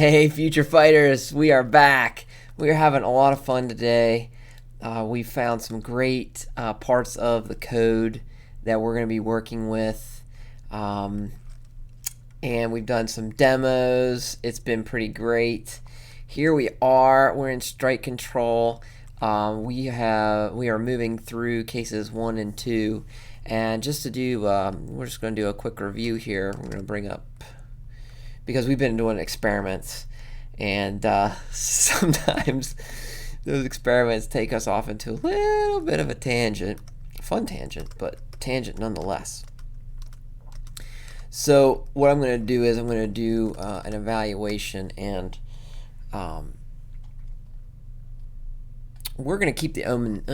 Hey, future fighters, we are back. We are having a lot of fun today. We found some great parts of the code that we're going to be working with. And we've done some demos. It's been pretty great. Here we are. We're in strike control. We are moving through cases 1 and 2. And just to do, we're just going to do a quick review here. We're going to bring up, because we've been doing experiments, and sometimes those experiments take us off into a little bit of a tangent, fun tangent, but tangent nonetheless. So what I'm going to do is I'm going to do an evaluation, and we're going to keep the omen.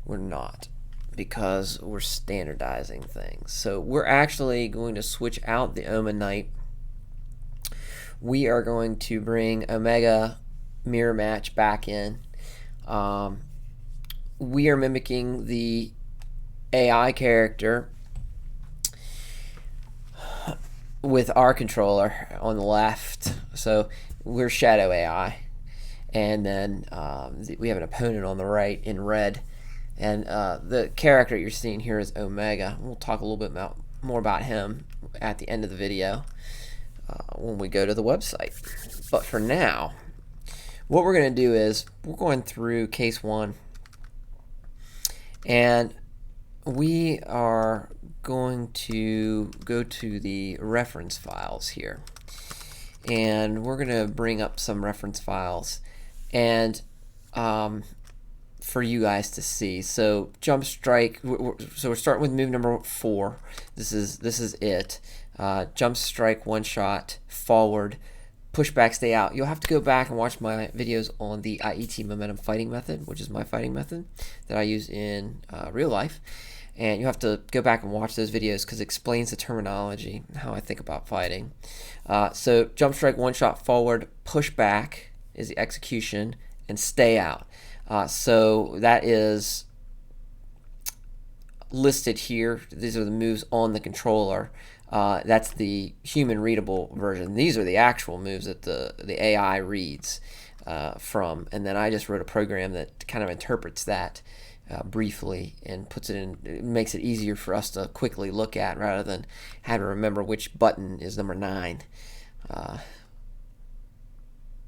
We're not, because we're standardizing things. So we're actually going to switch out the Omen Knight. We are going to bring Omega Mirror Match back in. We are mimicking the AI character with our controller on the left. So we're Shadow AI. And then we have an opponent on the right in red. And the character you're seeing here is Omega. We'll talk a little bit more about him at the end of the video when we go to the website. But for now, what we're going to do is we're going through case 1. And we are going to go to the reference files here. And we're going to bring up some reference files. And for you guys to see. So jump strike. So we're starting with move number 4. This is it. Jump strike, one shot, forward, push back, stay out. You'll have to go back and watch my videos on the IET momentum fighting method, which is my fighting method that I use in real life. And you have to go back and watch those videos because it explains the terminology, how I think about fighting. So jump strike, one shot, forward, push back is the execution, and stay out. So that is listed here. These are the moves on the controller. That's the human-readable version. These are the actual moves that the AI reads from. And then I just wrote a program that kind of interprets that briefly and puts it in. It makes it easier for us to quickly look at rather than have to remember which button is number 9.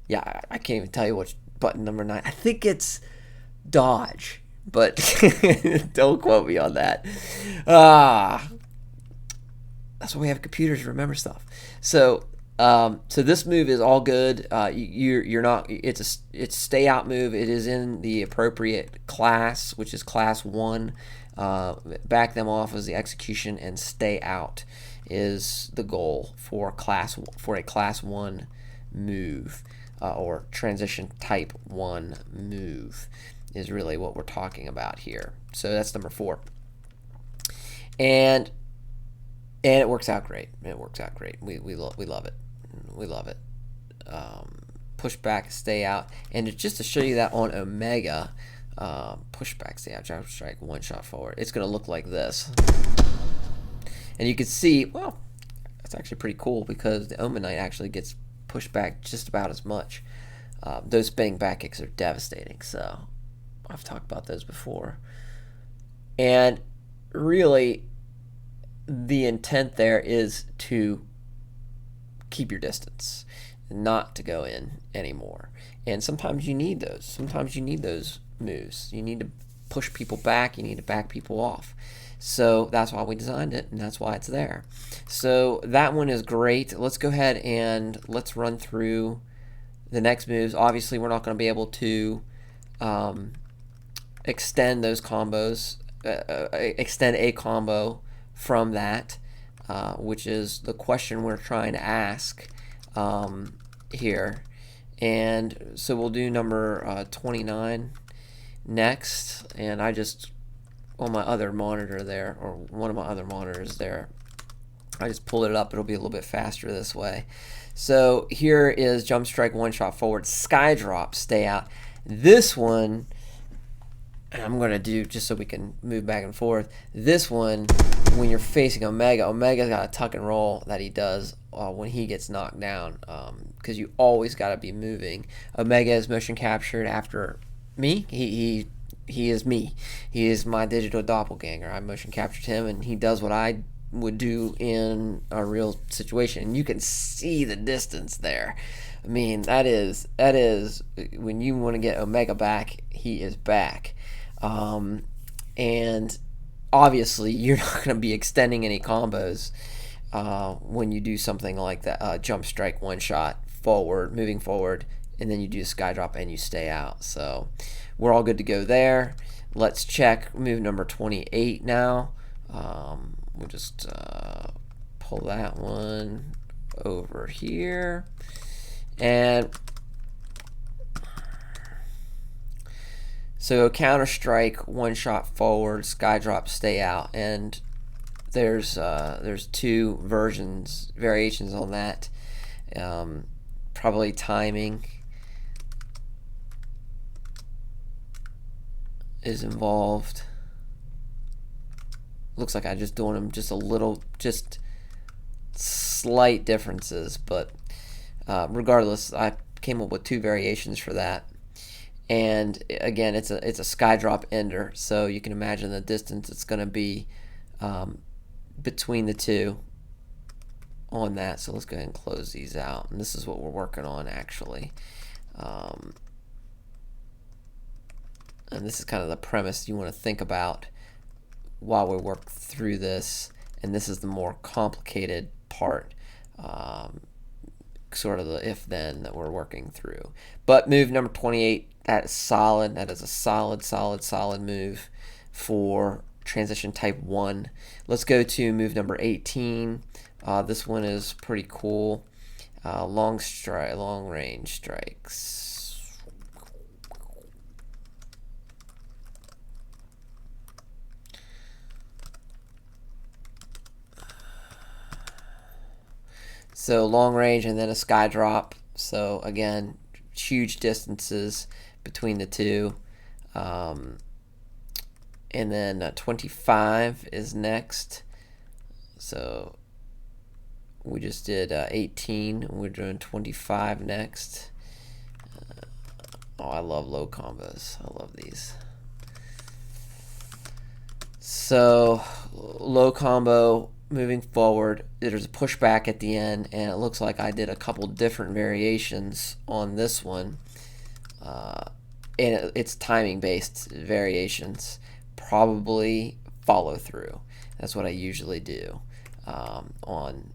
Yeah, I can't even tell you which button number 9. I think it's dodge, but don't quote me on that. That's why we have computers to remember stuff. So this move is all good. You're not. It's a stay out move. It is in the appropriate class, which is class 1. Back them off as the execution, and stay out is the goal for a class 1 move. Or transition type 1 move is really what we're talking about here. So that's number 4. And it works out great. It works out great. We love it. We love it. Push back, stay out. And just to show you that on Omega, push back, stay out, jump strike, one shot forward. It's going to look like this. And you can see, well, that's actually pretty cool because the Omen Knight actually gets pushed back just about as much. Those spinning back kicks are devastating, so I've talked about those before. And really, the intent there is to keep your distance, not to go in anymore. And sometimes you need those. Sometimes you need those moves. You need to push people back. You need to back people off. So that's why we designed it, and that's why it's there. So that one is great. Let's go ahead and let's run through the next moves. Obviously, we're not going to be able to extend those combos, extend a combo from that, which is the question we're trying to ask here. And so we'll do number 29 next, and I just, on my other monitor there, or one of my other monitors there, I just pulled it up. It'll be a little bit faster this way. So here is jump strike, one shot forward, sky drop, stay out. This one And I'm going to do, just so we can move back and forth, this one, when you're facing Omega, Omega's got a tuck and roll that he does when he gets knocked down, because you always got to be moving. Omega is motion captured after me. He is me. He is my digital doppelganger. I motion captured him, and he does what I would do in a real situation. And you can see the distance there. I mean, that is when you want to get Omega back, he is back. And obviously you're not going to be extending any combos when you do something like that, jump strike, one shot forward, moving forward, and then you do a sky drop and you stay out. So we're all good to go there. Let's check move number 28 now. We'll just pull that one over here, and so counter strike, one shot forward, sky drop, stay out, and there's two variations on that. Probably timing is involved. Looks like I'm just doing them just slight differences, but regardless, I came up with two variations for that. And again, it's a sky drop ender, so you can imagine the distance it's going to be between the two on that. So let's go ahead and close these out, and this is what we're working on actually. And this is kind of the premise you want to think about while we work through this, and this is the more complicated part, sort of the if-then that we're working through. But move number 28, that is solid. That is a solid move for transition type 1. Let's go to move number 18. This one is pretty cool. Long range strikes. So long range and then a sky drop. So again, huge distances between the two. And then 25 is next. So we just did 18. We're doing 25 next. Oh, I love low combos. I love these. So low combo. Moving forward, there's a pushback at the end, and it looks like I did a couple different variations on this one, and it's timing based variations, probably follow through. That's what I usually do on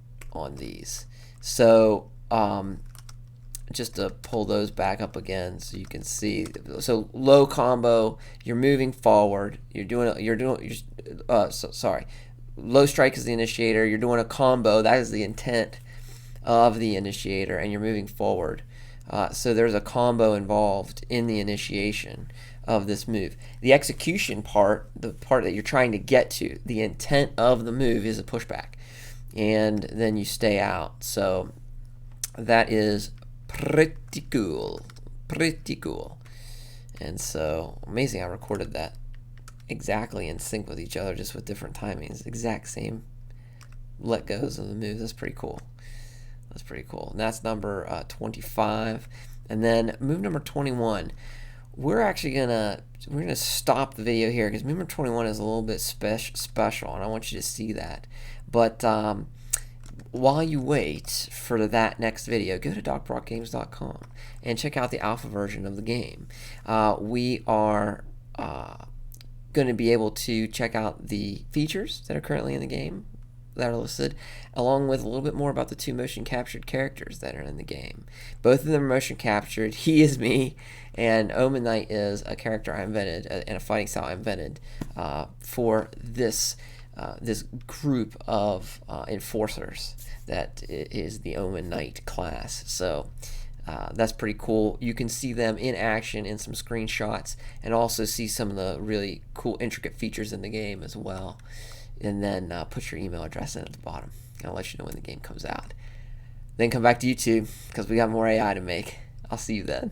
these. So just to pull those back up again so you can see. So low combo, you're moving forward, sorry. Low strike is the initiator. You're doing a combo. That is the intent of the initiator, and you're moving forward. So there's a combo involved in the initiation of this move. The execution part, the part that you're trying to get to, the intent of the move is a pushback, and then you stay out. So that is pretty cool. And so amazing I recorded that exactly in sync with each other, just with different timings. Exact same let goes of the moves. That's pretty cool. And that's number 25. And then move number 21. We're actually gonna stop the video here because move number 21 is a little bit special, and I want you to see that. But while you wait for that next video, go to docbrockgames.com and check out the alpha version of the game. We are going to be able to check out the features that are currently in the game that are listed, along with a little bit more about the two motion captured characters that are in the game. Both of them are motion captured. He is me, and Omen Knight is a character I invented and a fighting style I invented for this this group of enforcers that is the Omen Knight class. So that's pretty cool. You can see them in action in some screenshots, and also see some of the really cool intricate features in the game as well. And then put your email address in at the bottom. I'll let you know when the game comes out. Then come back to YouTube because we got more AI to make. I'll see you then.